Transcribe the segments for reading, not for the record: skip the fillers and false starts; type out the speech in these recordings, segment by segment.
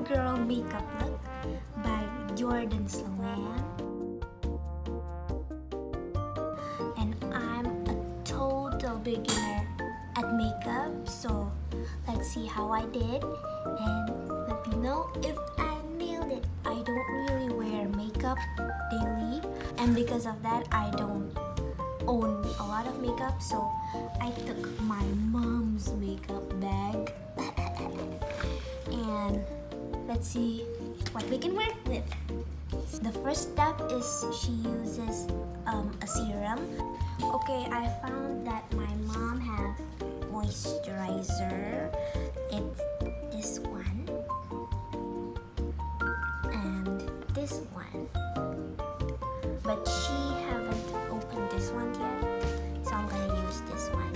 girl makeup look by Jourdan Sloane. And I'm a total beginner at makeup, so let's see how I did and let me know if I nailed it. I don't really wear makeup daily, and because of that I don't own a lot of makeup, so I took my mom's makeup bag and let's see what we can work with. The first step is she uses a serum. Okay, I found that my mom has moisturizer. It's this one and this one, but she haven't opened this one yet, so I'm gonna use this one.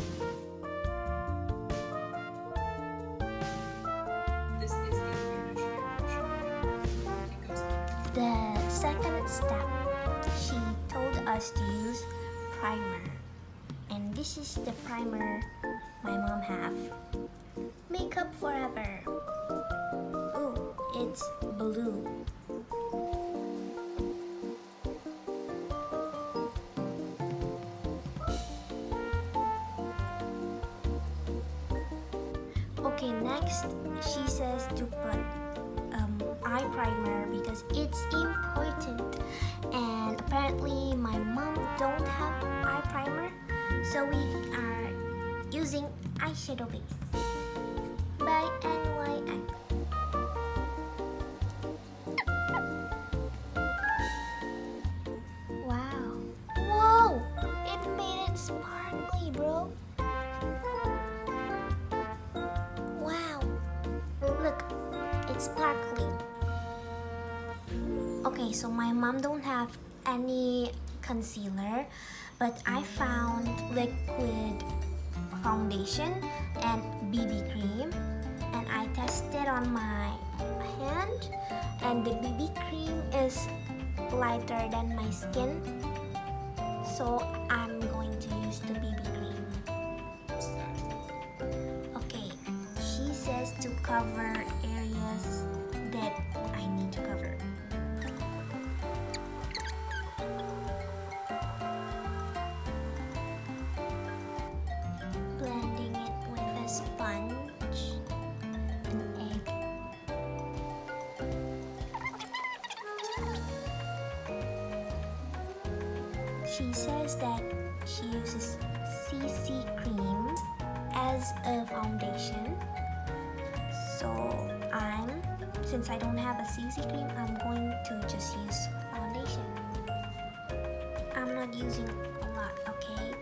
This is the Eyeliner. It goes on. The second step, she told us to use primer, and this is the primer my mom have. Makeup Forever. Ooh, it's blue. Okay, next she says to put eye primer because it's important, and apparently my mom don't have eye primer, so we are using eyeshadow base by NYX. Wow. Whoa! It made it sparkly, bro. Wow. Look, it's sparkly. Okay, so my mom don't have any concealer, but I found liquid foundation and BB cream, and I tested on my hand, and the BB cream is lighter than my skin, so I'm going to use the BB cream. What's that? Okay, she says to cover areas that I need to cover. Blending it with a sponge, an egg. She says that she uses CC cream as a foundation. So since I don't have a CC cream, I'm going to just use foundation. I'm not using a lot, okay?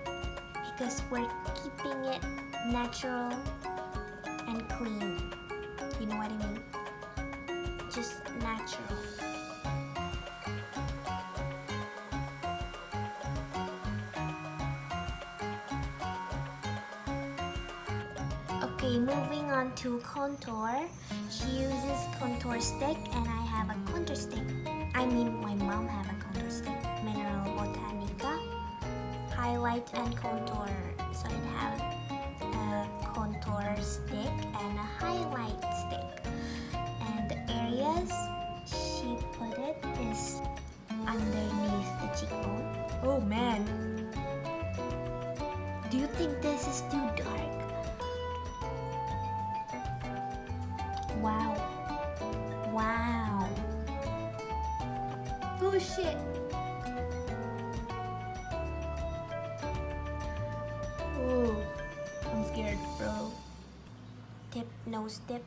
Because we're keeping it natural and clean. You know what I mean? Just natural. Okay, moving on to contour. She uses contour stick, and I have a contour stick. I mean, my mom have a contour stick. Mineral Botanica highlight and contour. So it have a contour stick and a highlight stick. And the areas she put it is underneath the cheekbone. Oh man! Do you think this is too dark? Wow. Wow. Oh shit. Oh, I'm scared, bro. Tip, nose tip.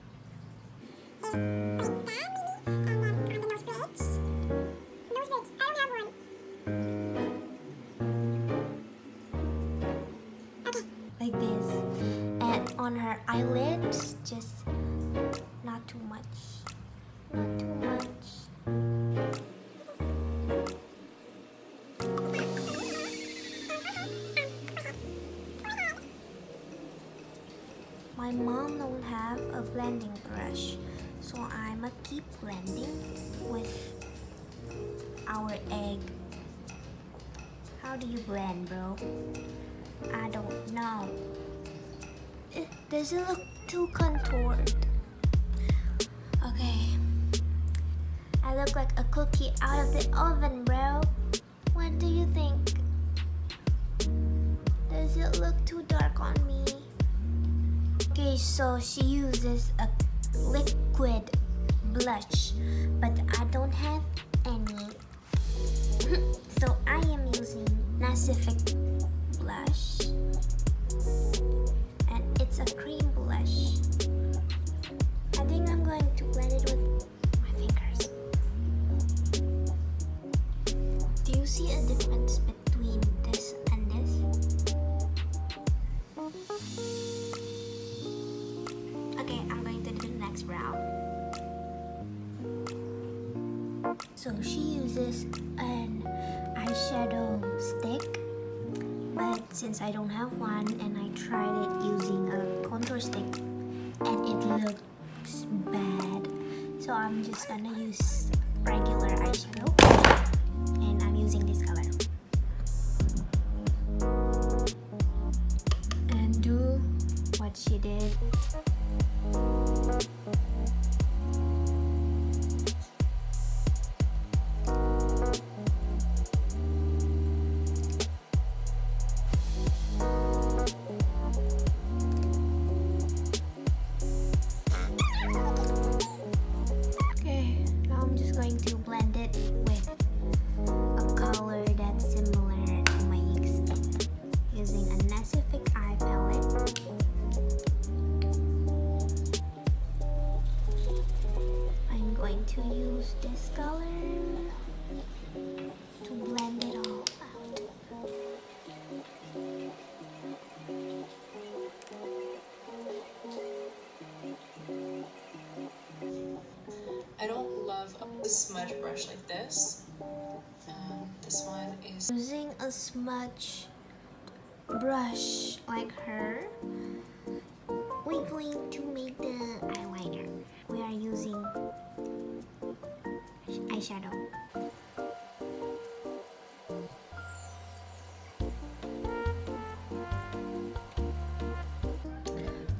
Like this. And on her eyelids, just not too much. Not too much. My mom don't have a blending brush, so I'ma keep blending with our egg. How do you blend, bro? I don't know. It doesn't look too contoured. Okay. look like a cookie out of the oven, bro. What do you think? Does it look too dark on me? Okay, so she uses a liquid blush, but I don't have any. So I am using Pacific blush, and it's a cream blush. I think I'm going to blend it with my fingers. Do you see a difference between this and this? Okay, I'm going to do the next brow. So she uses an eyeshadow stick, but since I don't have one and I tried it using a contour stick and it looks bad, so I'm just gonna use regular eyeshadow, and I'm using this color. And do what she did. Going to blend it with a color that's similar to my skin using a Pacific eye palette. I'm going to use this color to blend it all out. I don't love a smudge brush like this. This one is Using a smudge brush like her, we're going to make the eyeliner. We are using eyeshadow.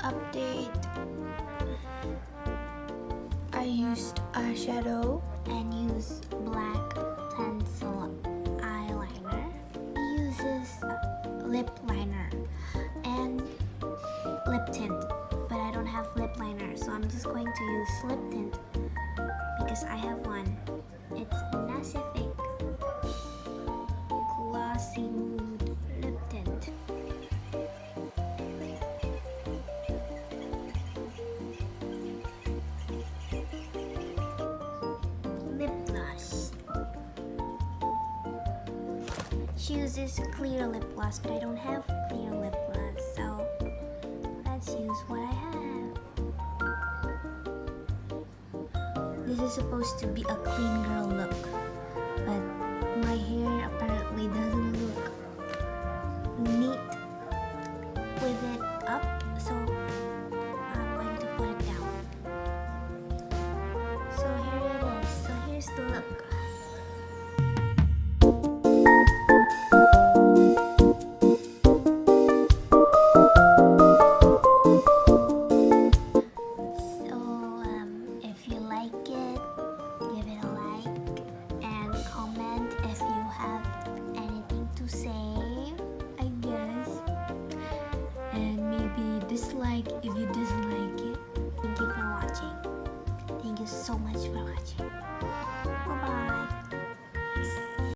Update. I used eyeshadow and use black pencil eyeliner. He uses lip liner and lip tint, but I don't have lip liner, so I'm just going to use lip tint because I have one. It's Pacific Glossy Nude Lip Tint. Lip gloss. She uses clear lip gloss, but I don't have clear lip gloss, so let's use what I have. This is supposed to be a clean girl look, but my hair apparently doesn't look neat with it up, so I'm going to put it down. So here it is. So here's the look. If you like it, give it a like and comment if you have anything to say, I guess. And maybe dislike if you dislike it. Thank you for watching. Thank you so much for watching.